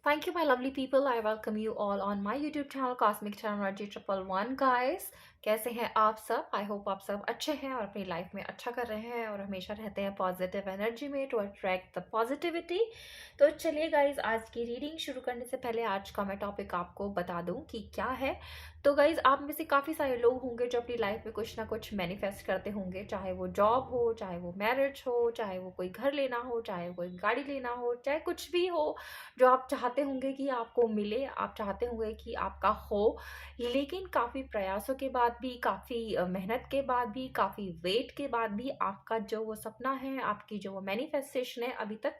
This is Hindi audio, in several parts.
Thank you, my lovely people. I welcome you all on my YouTube channel Cosmic Technology 111 guys. कैसे हैं आप सब? आई होप आप सब अच्छे हैं और अपनी लाइफ में अच्छा कर रहे हैं और हमेशा रहते हैं पॉजिटिव एनर्जी में टू अट्रैक्ट द पॉजिटिविटी। तो चलिए गाइज, आज की रीडिंग शुरू करने से पहले आज का मैं टॉपिक आपको बता दूं कि क्या है। तो गाइज, आप में से काफ़ी सारे लोग होंगे जो अपनी लाइफ में कुछ ना कुछ मैनिफेस्ट करते होंगे, चाहे वो जॉब हो, चाहे वो मैरिज हो, चाहे वो कोई घर लेना हो, चाहे कोई गाड़ी लेना हो, चाहे कुछ भी हो जो आप चाहते होंगे कि आपको मिले, आप चाहते होंगे कि आपका हो। लेकिन काफ़ी प्रयासों के बाद भी, काफ़ी मेहनत के बाद भी, काफ़ी वेट के बाद भी आपका जो वो सपना है, आपकी जो वो मैनिफेस्टेशन है अभी तक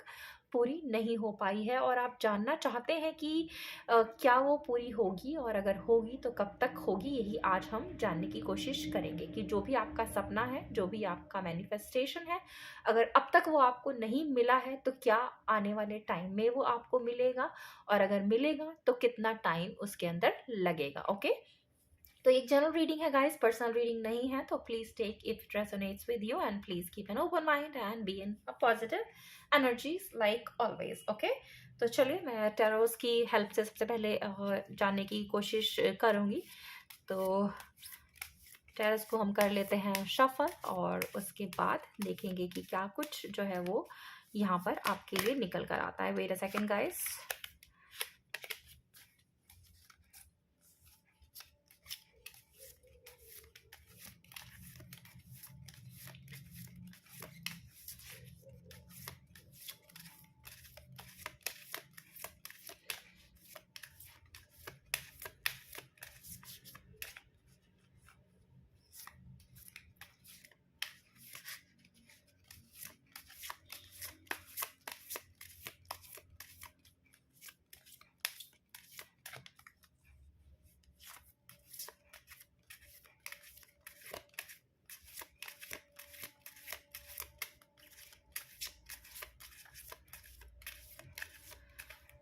पूरी नहीं हो पाई है और आप जानना चाहते हैं कि क्या वो पूरी होगी और अगर होगी तो कब तक होगी। यही आज हम जानने की कोशिश करेंगे कि जो भी आपका सपना है, जो भी आपका मैनिफेस्टेशन है, अगर अब तक वो आपको नहीं मिला है तो क्या आने वाले टाइम में वो आपको मिलेगा, और अगर मिलेगा तो कितना टाइम उसके अंदर लगेगा। ओके, तो एक जनरल रीडिंग है गाइस, पर्सनल रीडिंग नहीं है, तो please take if resonates with you and please keep an open mind and be in a positive energies like always. Okay, तो चलिए मैं टैरोस की हेल्प से सबसे पहले जानने की कोशिश करूंगी। तो टैरोस को हम कर लेते हैं शफल और उसके बाद देखेंगे कि क्या कुछ जो है वो यहाँ पर आपके लिए निकल कर आता है। Wait a second guys.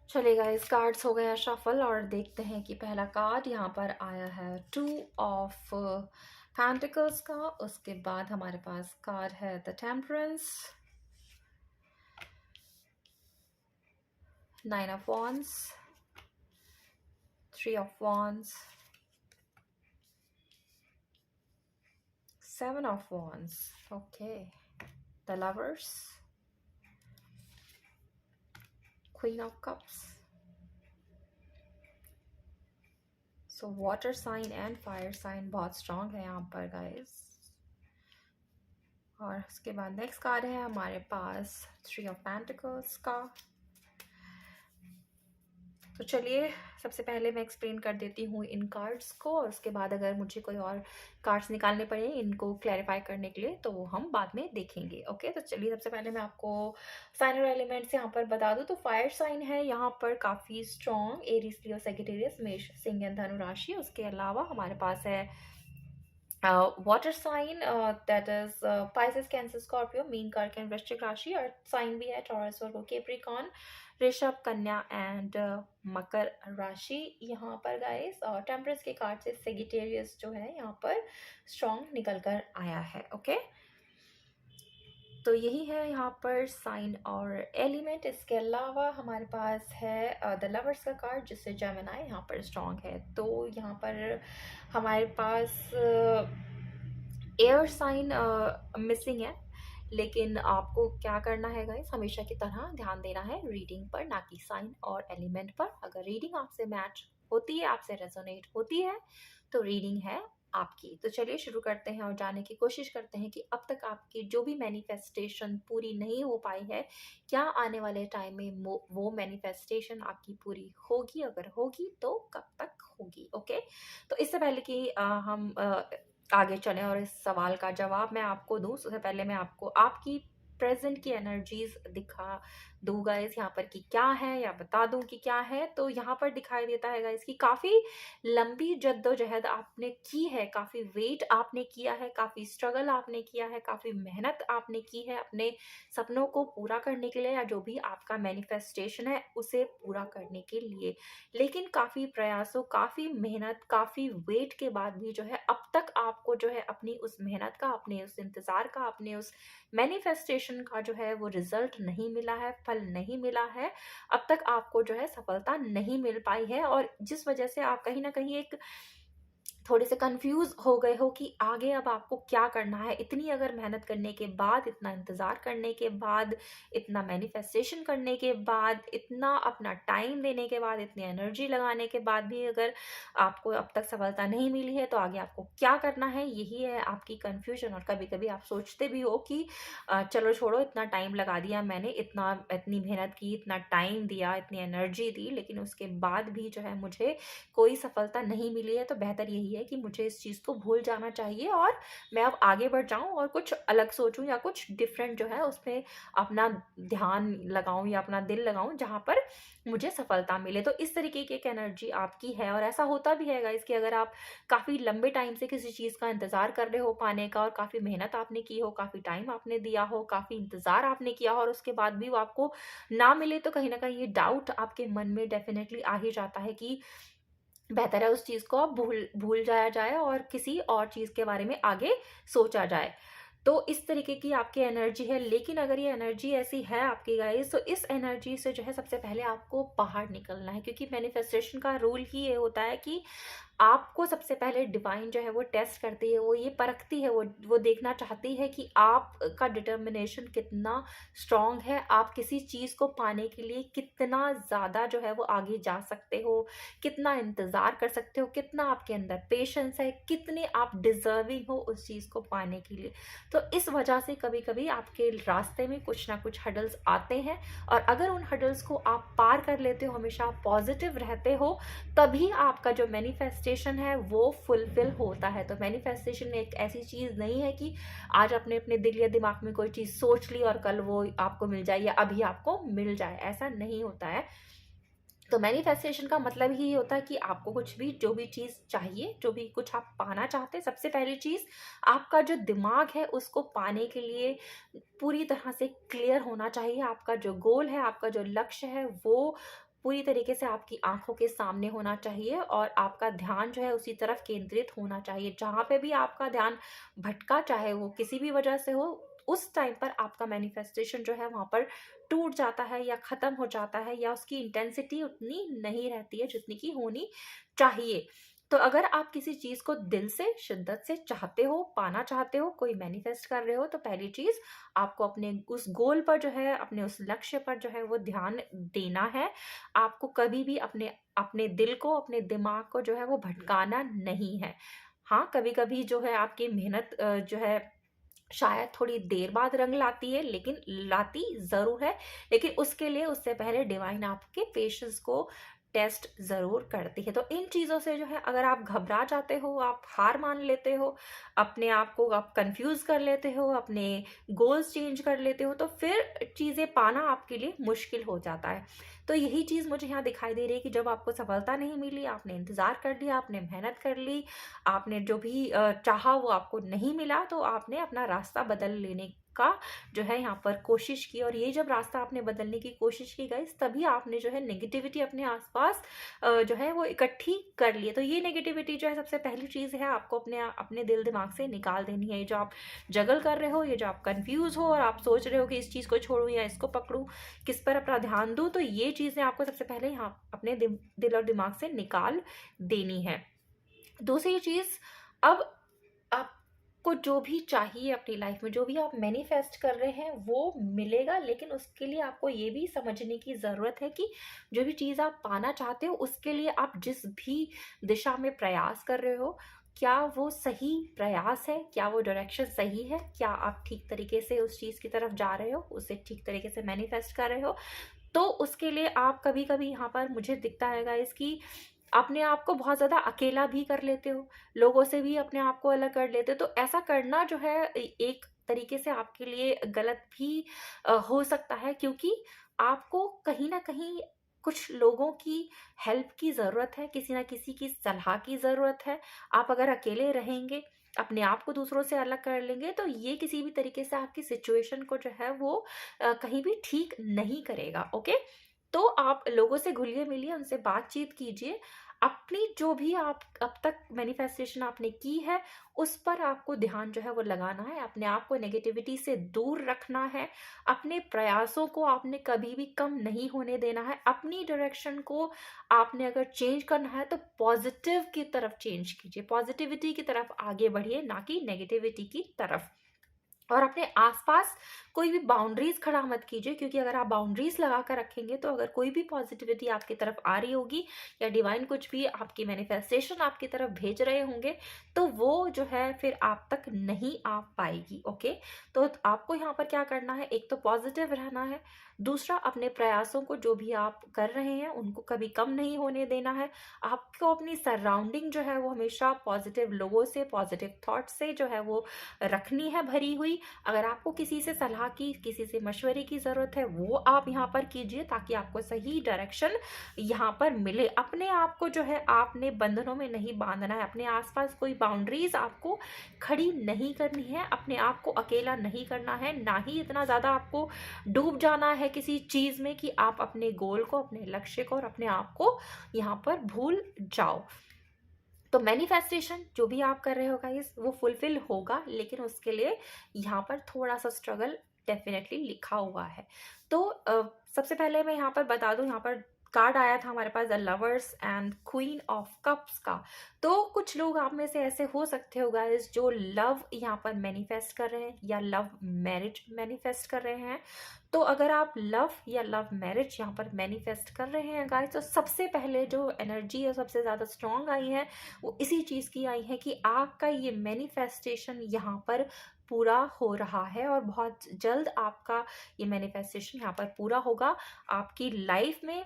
चलिए गाइस, कार्ड्स हो गया शफल और देखते हैं कि पहला कार्ड यहाँ पर आया है टू ऑफ पेंटिकल्स का। उसके बाद हमारे पास कार्ड है the temperance, nine of wands, three of wands, seven of wands, okay, the lovers, queen of cups. So water sign and fire sign बहुत स्ट्रांग है यहाँ पर गाइस। और उसके बाद नेक्स्ट कार्ड है हमारे पास थ्री ऑफ पेंटिकल्स का। तो चलिए सबसे पहले मैं एक्सप्लेन कर देती हूँ इन कार्ड्स को और उसके बाद अगर मुझे कोई और कार्ड्स निकालने पड़े इनको क्लैरिफाई करने के लिए तो वो हम बाद में देखेंगे। ओके, तो चलिए सबसे पहले मैं आपको साइन और एलिमेंट्स यहाँ पर बता दूँ। तो फायर साइन है यहाँ पर काफ़ी स्ट्रॉन्ग, एरीज, लियो, सेजिटेरियस, मेष, सिंह एंड धनु राशि। उसके अलावा हमारे पास है water sign, that is Pisces, Cancer, Scorpio, Meen, Kark and Vrishchik राशि। अर्थ साइन भी है टॉरस, वर्गो, कैप्रिकॉर्न, ऋषभ, कन्या एंड मकर राशि यहाँ पर गाइस। और टेम्परेंस के कार्ड से सेजिटेरियस जो है यहाँ पर स्ट्रॉन्ग निकल कर आया है। ओके, तो यही है यहाँ पर साइन और एलिमेंट। इसके अलावा हमारे पास है द लवर्स का कार्ड जिससे जेमिनाई यहाँ पर स्ट्रॉन्ग है। तो यहाँ पर हमारे पास एयर साइन मिसिंग है, लेकिन आपको क्या करना है गाइस, हमेशा की तरह ध्यान देना है रीडिंग पर, ना कि साइन और एलिमेंट पर। अगर रीडिंग आपसे मैच होती है, आपसे रेजोनेट होती है, तो रीडिंग है आपकी। तो चलिए शुरू करते हैं और जानने की कोशिश करते हैं कि अब तक आपकी जो भी मैनिफेस्टेशन पूरी नहीं हो पाई है, क्या आने वाले टाइम में वो मैनिफेस्टेशन आपकी पूरी होगी, अगर होगी तो कब तक होगी। ओके, तो इससे पहले कि हम आगे चलें और इस सवाल का जवाब मैं आपको दूँ, उससे पहले मैं आपको आपकी प्रेजेंट की एनर्जीज दिखा दूँ गाइस यहाँ पर कि क्या है, या बता दूँ कि क्या है। तो यहाँ पर दिखाई देता है गाइस कि काफ़ी लंबी जद्दोजहद आपने की है, काफ़ी वेट आपने किया है, काफ़ी स्ट्रगल आपने किया है, काफ़ी मेहनत आपने की है अपने सपनों को पूरा करने के लिए, या जो भी आपका मैनिफेस्टेशन है उसे पूरा करने के लिए। लेकिन काफ़ी प्रयासों, काफ़ी मेहनत, काफ़ी वेट के बाद भी जो है अब तक आपको जो है अपनी उस मेहनत का, अपने उस इंतज़ार का, अपने उस मैनिफेस्टेशन मैनिफेस्टेशन का जो है वो रिजल्ट नहीं मिला है, फल नहीं मिला है, अब तक आपको जो है सफलता नहीं मिल पाई है, और जिस वजह से आप कहीं ना कहीं एक थोड़े से कंफ्यूज हो गए हो कि आगे अब आपको क्या करना है। इतनी अगर मेहनत करने के बाद, इतना इंतजार करने के बाद, इतना मैनिफेस्टेशन करने के बाद, इतना अपना टाइम देने के बाद, इतनी एनर्जी लगाने के बाद भी अगर आपको अब तक सफलता नहीं मिली है, तो आगे आपको क्या करना है, यही है आपकी कंफ्यूजन। और कभी कभी आप सोचते भी हो कि चलो छोड़ो, इतना टाइम लगा दिया मैंने, इतनी मेहनत की, इतना टाइम दिया, इतनी एनर्जी दी, लेकिन उसके बाद भी जो है मुझे कोई सफलता नहीं मिली है। तो बेहतर यही है कि मुझे इस चीज़ को भूल जाना चाहिए और मैं अब आगे बढ़ जाऊं और कुछ अलग सोचूं, या कुछ डिफरेंट जो है उसमें अपना ध्यान लगाऊं या अपना दिल लगाऊं, जहां पर मुझे सफलता मिले। तो इस तरीके की एक एनर्जी आपकी है, और ऐसा होता भी है गाइस कि अगर आप काफ़ी लंबे टाइम से किसी चीज़ का इंतज़ार कर रहे हो पाने का, और काफ़ी मेहनत आपने की हो, काफ़ी टाइम आपने दिया हो, काफ़ी इंतज़ार आपने किया हो, और उसके बाद भी वो आपको ना मिले, तो कहीं ना कहीं ये डाउट आपके मन में डेफिनेटली आ ही जाता है कि बेहतर है उस चीज़ को अब भूल भूल जाया जाए और किसी और चीज़ के बारे में आगे सोचा जाए। तो इस तरीके की आपकी एनर्जी है। लेकिन अगर ये एनर्जी ऐसी है आपकी गाइस, तो इस एनर्जी से जो है सबसे पहले आपको बाहर निकलना है, क्योंकि मैनिफेस्टेशन का रूल ही ये होता है कि आपको सबसे पहले डिवाइन जो है वो टेस्ट करती है, वो ये परखती है, वो देखना चाहती है कि आपका डिटर्मिनेशन कितना स्ट्रांग है, आप किसी चीज़ को पाने के लिए कितना ज़्यादा जो है वो आगे जा सकते हो, कितना इंतज़ार कर सकते हो, कितना आपके अंदर पेशेंस है, कितने आप डिजर्विंग हो उस चीज़ को पाने के लिए। तो इस वजह से कभी कभी आपके रास्ते में कुछ ना कुछ हडल्स आते हैं, और अगर उन हडल्स को आप पार कर लेते हो, हमेशा आप पॉजिटिव रहते हो, तभी आपका जो मैनिफेस्टेशन है वो फुलफिल होता है। तो मैनिफेस्टेशन एक ऐसी चीज़ नहीं है कि आज आपने अपने दिल या दिमाग में कोई चीज़ सोच ली और कल वो आपको मिल जाए या अभी आपको मिल जाए, ऐसा नहीं होता है। तो मैनिफेस्टेशन का मतलब ही होता है कि आपको कुछ भी, जो भी चीज़ चाहिए, जो भी कुछ आप पाना चाहते हैं, सबसे पहली चीज़ आपका जो दिमाग है उसको पाने के लिए पूरी तरह से क्लियर होना चाहिए। आपका जो गोल है, आपका जो लक्ष्य है, वो पूरी तरीके से आपकी आंखों के सामने होना चाहिए, और आपका ध्यान जो है उसी तरफ केंद्रित होना चाहिए। जहाँ पे भी आपका ध्यान भटका, चाहे वो किसी भी वजह से हो, उस टाइम पर आपका मैनिफेस्टेशन जो है वहाँ पर टूट जाता है या ख़त्म हो जाता है, या उसकी इंटेंसिटी उतनी नहीं रहती है जितनी की होनी चाहिए। तो अगर आप किसी चीज़ को दिल से, शिद्दत से चाहते हो, पाना चाहते हो, कोई मैनिफेस्ट कर रहे हो, तो पहली चीज़ आपको अपने उस गोल पर जो है, अपने उस लक्ष्य पर जो है वो ध्यान देना है। आपको कभी भी अपने अपने दिल को, अपने दिमाग को जो है वो भटकाना नहीं है। हाँ, कभी-कभी जो है आपकी मेहनत जो है शायद थोड़ी देर बाद रंग लाती है, लेकिन लाती ज़रूर है। लेकिन उसके लिए, उससे पहले डिवाइन आपके पेशेंस को टेस्ट ज़रूर करती है। तो इन चीज़ों से जो है, अगर आप घबरा जाते हो, आप हार मान लेते हो, अपने आप को आप कंफ्यूज कर लेते हो, अपने गोल्स चेंज कर लेते हो, तो फिर चीज़ें पाना आपके लिए मुश्किल हो जाता है। तो यही चीज़ मुझे यहाँ दिखाई दे रही है कि जब आपको सफलता नहीं मिली, आपने इंतज़ार कर लिया, आपने मेहनत कर ली, आपने जो भी चाहा वो आपको नहीं मिला, तो आपने अपना रास्ता बदल लेने का जो है यहाँ पर कोशिश की। और ये जब रास्ता आपने बदलने की कोशिश की गाइस, तभी आपने जो है नेगेटिविटी अपने आसपास जो है वो इकट्ठी कर ली है। तो ये नेगेटिविटी जो है, सबसे पहली चीज़ है, आपको अपने अपने दिल दिमाग से निकाल देनी है। ये जो आप जगल कर रहे हो, ये जो आप कंफ्यूज हो और आप सोच रहे हो कि इस चीज़ को छोड़ूं या इसको पकड़ूं, किस पर अपना ध्यान दूं, तो ये चीज़ें आपको सबसे पहले यहाँ अपने दिल और दिमाग से निकाल देनी है। दूसरी चीज़, अब आपको जो भी चाहिए अपनी लाइफ में, जो भी आप मैनिफेस्ट कर रहे हैं, वो मिलेगा। लेकिन उसके लिए आपको ये भी समझने की ज़रूरत है कि जो भी चीज़ आप पाना चाहते हो, उसके लिए आप जिस भी दिशा में प्रयास कर रहे हो, क्या वो सही प्रयास है, क्या वो डायरेक्शन सही है, क्या आप ठीक तरीके से उस चीज़ की तरफ जा रहे हो, उसे ठीक तरीके से मैनिफेस्ट कर रहे हो। तो उसके लिए आप कभी कभी यहाँ पर, मुझे दिखता है गाइस कि अपने आप को बहुत ज़्यादा अकेला भी कर लेते हो, लोगों से भी अपने आप को अलग कर लेते हो। तो ऐसा करना जो है एक तरीके से आपके लिए गलत भी हो सकता है, क्योंकि आपको कहीं ना कहीं कुछ लोगों की हेल्प की ज़रूरत है, किसी ना किसी की सलाह की ज़रूरत है। आप अगर अकेले रहेंगे, अपने आप को दूसरों से अलग कर लेंगे, तो ये किसी भी तरीके से आपकी सिचुएशन को जो है वो कहीं भी ठीक नहीं करेगा। ओके, तो आप लोगों से घुलिए मिलिए, उनसे बातचीत कीजिए, अपनी जो भी आप अब तक मैनिफेस्टेशन आपने की है, उस पर आपको ध्यान जो है वो लगाना है, अपने आप को नेगेटिविटी से दूर रखना है, अपने प्रयासों को आपने कभी भी कम नहीं होने देना है, अपनी डायरेक्शन को आपने अगर चेंज करना है तो पॉजिटिव की तरफ चेंज कीजिए, पॉजिटिविटी की तरफ आगे बढ़िए, ना कि नेगेटिविटी की तरफ। और अपने आसपास कोई भी बाउंड्रीज खड़ा मत कीजिए, क्योंकि अगर आप बाउंड्रीज लगा कर रखेंगे तो अगर कोई भी पॉजिटिविटी आपकी तरफ आ रही होगी या डिवाइन कुछ भी आपकी मैनिफेस्टेशन आपकी तरफ भेज रहे होंगे, तो वो जो है फिर आप तक नहीं आ पाएगी। ओके, तो आपको यहाँ पर क्या करना है, एक तो पॉजिटिव रहना है, दूसरा अपने प्रयासों को जो भी आप कर रहे हैं उनको कभी कम नहीं होने देना है। आपको अपनी सराउंडिंग जो है वो हमेशा पॉजिटिव लोगों से, पॉजिटिव थॉट से जो है वो रखनी है भरी हुई। अगर आपको किसी से सलाह की, किसी से मशवरे की ज़रूरत है, वो आप यहाँ पर कीजिए ताकि आपको सही डायरेक्शन यहाँ पर मिले। अपने आप को जो है आपने बंधनों में नहीं बांधना है, अपने आसपास कोई बाउंड्रीज आपको खड़ी नहीं करनी है, अपने आप को अकेला नहीं करना है, ना ही इतना ज़्यादा आपको डूब जाना है किसी चीज़ में कि आप अपने गोल को, अपने लक्ष्य को और अपने आप को यहाँ पर भूल जाओ। तो मैनिफेस्टेशन जो भी आप कर रहे हो गाइस वो फुलफिल होगा, लेकिन उसके लिए यहाँ पर थोड़ा सा स्ट्रगल डेफिनेटली लिखा हुआ है। तो सबसे पहले मैं यहाँ पर बता दूं, यहाँ पर कार्ड आया था हमारे पास the lovers and queen of cups का। तो कुछ लोग आप में से ऐसे हो सकते हो गाइस जो लव यहाँ पर मैनिफेस्ट कर रहे हैं या लव मैरिज मैनिफेस्ट कर रहे हैं। तो अगर आप लव या लव मैरिज यहाँ पर मैनिफेस्ट कर रहे हैं गाइस, तो सबसे पहले जो एनर्जी है सबसे ज़्यादा स्ट्रॉन्ग आई है वो इसी चीज़ की आई है कि आपका ये मैनिफेस्टेशन यहाँ पर पूरा हो रहा है और बहुत जल्द आपका ये मैनिफेस्टेशन यहाँ पर पूरा होगा। आपकी लाइफ में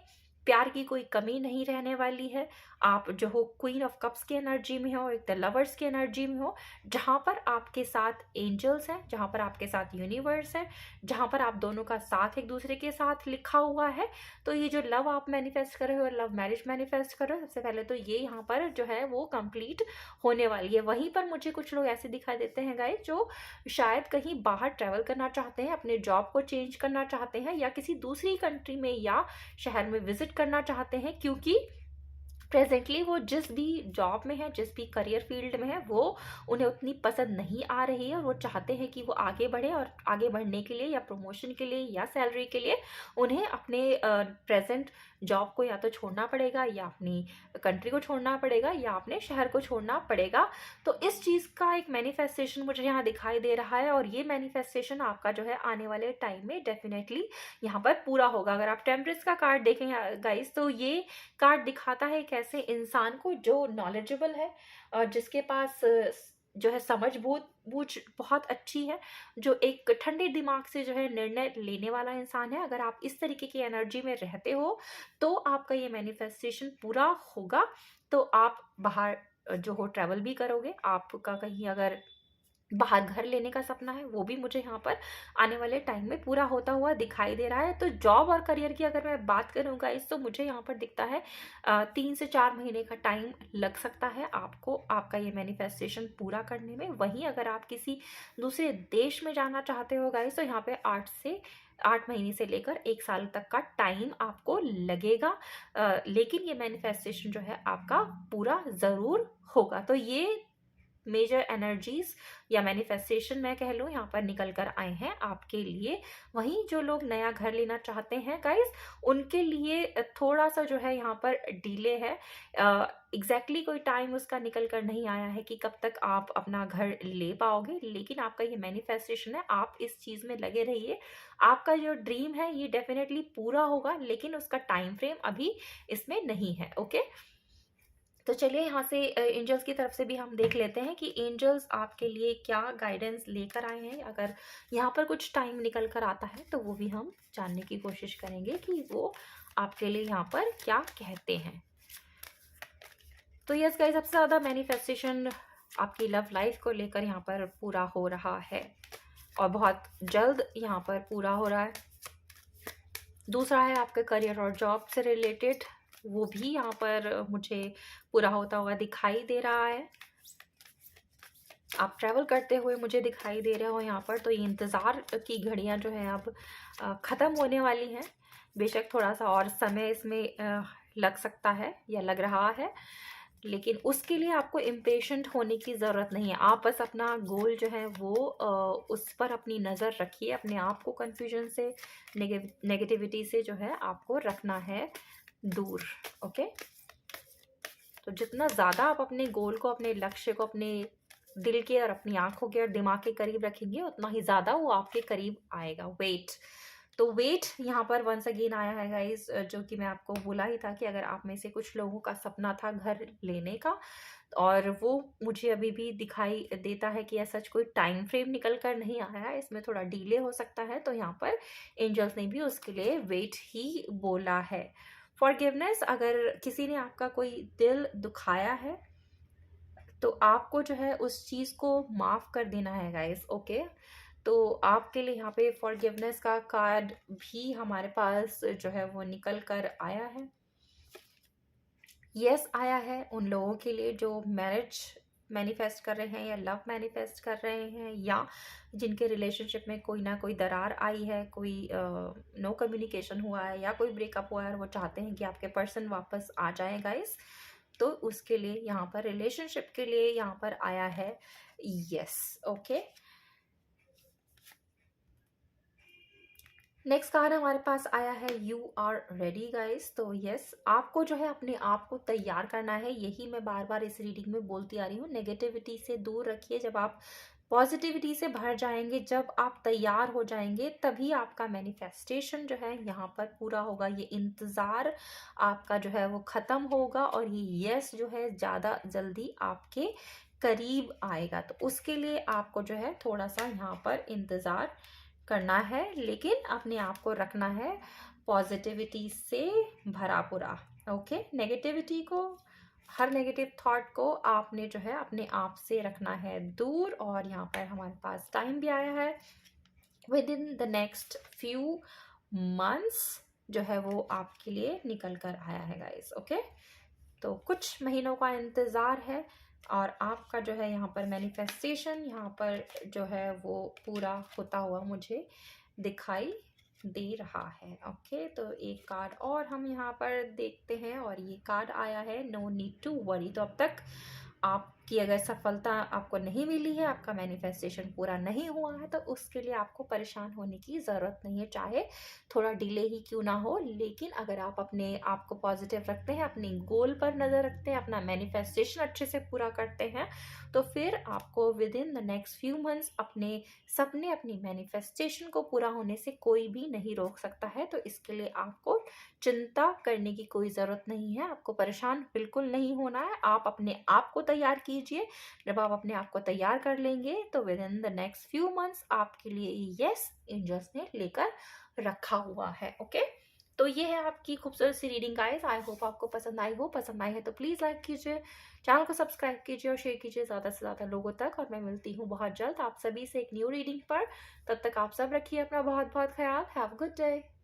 प्यार की कोई कमी नहीं रहने वाली है। आप जो हो क्वीन ऑफ कप्स की एनर्जी में हो, एक द लवर्स की एनर्जी में हो, जहाँ पर आपके साथ एंजल्स हैं, जहाँ पर आपके साथ यूनिवर्स है, जहाँ पर आप दोनों का साथ एक दूसरे के साथ लिखा हुआ है। तो ये जो लव आप मैनिफेस्ट कर रहे हो और लव मैरिज मैनिफेस्ट कर रहे हो, सबसे पहले तो ये यहाँ पर जो है वो कंप्लीट होने वाली है। वहीं पर मुझे कुछ लोग ऐसे दिखाई देते हैं गाइस जो शायद कहीं बाहर ट्रैवल करना चाहते हैं, अपने जॉब को चेंज करना चाहते हैं या किसी दूसरी कंट्री में या शहर में विजिट करना चाहते हैं, क्योंकि प्रेजेंटली वो जिस भी जॉब में है, जिस भी करियर फील्ड में है, वो उन्हें उतनी पसंद नहीं आ रही है और वो चाहते हैं कि वो आगे बढ़े, और आगे बढ़ने के लिए या प्रमोशन के लिए या सैलरी के लिए उन्हें अपने प्रेजेंट जॉब को या तो छोड़ना पड़ेगा या अपनी कंट्री को छोड़ना पड़ेगा या अपने शहर को छोड़ना पड़ेगा। तो इस चीज़ का एक मैनिफेस्टेशन मुझे यहाँ दिखाई दे रहा है और ये मैनिफेस्टेशन आपका जो है आने वाले टाइम में डेफिनेटली यहाँ पर पूरा होगा। अगर आप टेम्परेंस का कार्ड देखें गाइस, तो ये कार्ड दिखाता है एक ऐसे इंसान को जो नॉलेजेबल है और जिसके पास जो है समझ बूझ बहुत अच्छी है, जो एक ठंडे दिमाग से जो है निर्णय लेने वाला इंसान है। अगर आप इस तरीके की एनर्जी में रहते हो तो आपका ये मैनिफेस्टेशन पूरा होगा। तो आप बाहर जो हो ट्रैवल भी करोगे, आपका कहीं अगर बाहर घर लेने का सपना है वो भी मुझे यहाँ पर आने वाले टाइम में पूरा होता हुआ दिखाई दे रहा है। तो जॉब और करियर की अगर मैं बात करूँगा इस, तो मुझे यहाँ पर दिखता है 3 से 4 महीने का टाइम लग सकता है आपको आपका ये मैनिफेस्टेशन पूरा करने में। वहीं अगर आप किसी दूसरे देश में जाना चाहते हो गाइस, तो यहाँ पे 8 महीने से लेकर 1 साल तक का टाइम आपको लगेगा, लेकिन ये मैनिफेस्टेशन जो है आपका पूरा ज़रूर होगा। तो ये मेजर एनर्जीज या मैनिफेस्टेशन मैं कह लूँ यहाँ पर निकल कर आए हैं आपके लिए। वहीं जो लोग नया घर लेना चाहते हैं गाइस, उनके लिए थोड़ा सा जो है यहाँ पर डिले है। एग्जैक्टली कोई टाइम उसका निकल कर नहीं आया है कि कब तक आप अपना घर ले पाओगे, लेकिन आपका ये मैनिफेस्टेशन है, आप इस चीज़ में लगे रहिए। आपका जो ड्रीम है ये डेफिनेटली पूरा होगा, लेकिन उसका टाइम फ्रेम अभी इसमें नहीं है। ओके, तो चलिए यहाँ से एंजल्स की तरफ से भी हम देख लेते हैं कि एंजल्स आपके लिए क्या गाइडेंस लेकर आए हैं। अगर यहाँ पर कुछ टाइम निकल कर आता है तो वो भी हम जानने की कोशिश करेंगे कि वो आपके लिए यहाँ पर क्या कहते हैं। तो यस गाइस, सबसे ज़्यादा मैनिफेस्टेशन आपकी लव लाइफ को लेकर यहाँ पर पूरा हो रहा है और बहुत जल्द यहाँ पर पूरा हो रहा है। दूसरा है आपके करियर और जॉब से रिलेटेड, वो भी यहाँ पर मुझे पूरा होता हुआ दिखाई दे रहा है। आप ट्रैवल करते हुए मुझे दिखाई दे रहे हो यहाँ पर। तो ये इंतज़ार की घड़ियाँ जो है अब ख़त्म होने वाली हैं। बेशक थोड़ा सा और समय इसमें लग सकता है या लग रहा है, लेकिन उसके लिए आपको इम्पेशेंट होने की ज़रूरत नहीं है। आप बस अपना गोल जो है वो उस पर अपनी नज़र रखिए। अपने आप को कन्फ्यूजन से, नेगेटिविटी से जो है आपको रखना है दूर। ओके, तो जितना ज़्यादा आप अपने गोल को, अपने लक्ष्य को अपने दिल के और अपनी आंखों के और दिमाग के करीब रखेंगे, उतना ही ज़्यादा वो आपके करीब आएगा। वेट, तो वेट यहाँ पर वंस अगेन आया है गाइस, जो कि मैं आपको बोला ही था कि अगर आप में से कुछ लोगों का सपना था घर लेने का, और वो मुझे अभी भी दिखाई देता है कि ऐसा कोई टाइम फ्रेम निकल कर नहीं आया है, इसमें थोड़ा डिले हो सकता है, तो यहाँ पर एंजल्स ने भी उसके लिए वेट ही बोला है। फॉरगिवनेस, अगर किसी ने आपका कोई दिल दुखाया है तो आपको जो है उस चीज़ को माफ़ कर देना है गाइस। ओके, तो आपके लिए यहाँ पे फॉरगिवनेस का कार्ड भी हमारे पास जो है वो निकल कर आया है। यस आया है उन लोगों के लिए जो मैरिज मैनिफेस्ट कर रहे हैं या लव मैनिफेस्ट कर रहे हैं, या जिनके रिलेशनशिप में कोई ना कोई दरार आई है, कोई नो कम्युनिकेशन हुआ है या कोई ब्रेकअप हुआ है और वो चाहते हैं कि आपके पर्सन वापस आ जाए गाइस। तो उसके लिए यहाँ पर, रिलेशनशिप के लिए यहाँ पर आया है यस। ओके, नेक्स्ट कार्ड हमारे पास आया है यू आर रेडी गाइस। तो यस, आपको जो है अपने आप को तैयार करना है। यही मैं बार बार इस रीडिंग में बोलती आ रही हूँ, नेगेटिविटी से दूर रखिए। जब आप पॉजिटिविटी से भर जाएंगे, जब आप तैयार हो जाएंगे, तभी आपका मैनिफेस्टेशन जो है यहाँ पर पूरा होगा। ये इंतज़ार आपका जो है वो ख़त्म होगा और ये यस जो है ज़्यादा जल्दी आपके करीब आएगा। तो उसके लिए आपको जो है थोड़ा सा यहाँ पर इंतज़ार करना है, लेकिन अपने आप को रखना है पॉजिटिविटी से भरा पूरा। ओके, नेगेटिविटी को, हर नेगेटिव थॉट को आपने जो है अपने आप से रखना है दूर। और यहाँ पर हमारे पास टाइम भी आया है, with in the next few months जो है वो आपके लिए निकल कर आया है गाइस। ओके, तो कुछ महीनों का इंतज़ार है और आपका जो है यहाँ पर मैनिफेस्टेशन यहाँ पर जो है वो पूरा होता हुआ मुझे दिखाई दे रहा है। ओके, तो एक कार्ड और हम यहाँ पर देखते हैं और ये कार्ड आया है नो नीड टू वरी। तो अब तक आपकी अगर सफलता आपको नहीं मिली है, आपका मैनिफेस्टेशन पूरा नहीं हुआ है, तो उसके लिए आपको परेशान होने की ज़रूरत नहीं है, चाहे थोड़ा डिले ही क्यों ना हो। लेकिन अगर आप अपने आप को पॉजिटिव रखते हैं, अपने गोल पर नज़र रखते हैं, अपना मैनिफेस्टेशन अच्छे से पूरा करते हैं, तो फिर आपको with in the next few months अपने सपने, अपनी मैनिफेस्टेशन को पूरा होने से कोई भी नहीं रोक सकता है। तो इसके लिए आपको चिंता करने की कोई ज़रूरत नहीं है, आपको परेशान बिल्कुल नहीं होना है। आप अपने आप को तैयार कीजिए। जब आप अपने आप को तैयार कर लेंगे तो with in the next few months आपके लिए यस एंजल्स ने लेकर रखा हुआ है। ओके, तो ये है आपकी खूबसूरत सी रीडिंग गाइस। आई होप आपको पसंद आई हो। पसंद आई है तो प्लीज़ लाइक कीजिए, चैनल को सब्सक्राइब कीजिए और शेयर कीजिए ज़्यादा से ज़्यादा लोगों तक। और मैं मिलती हूँ बहुत जल्द आप सभी से एक न्यू रीडिंग पर। तब तक आप सब रखिए अपना बहुत बहुत ख्याल। Have a good day.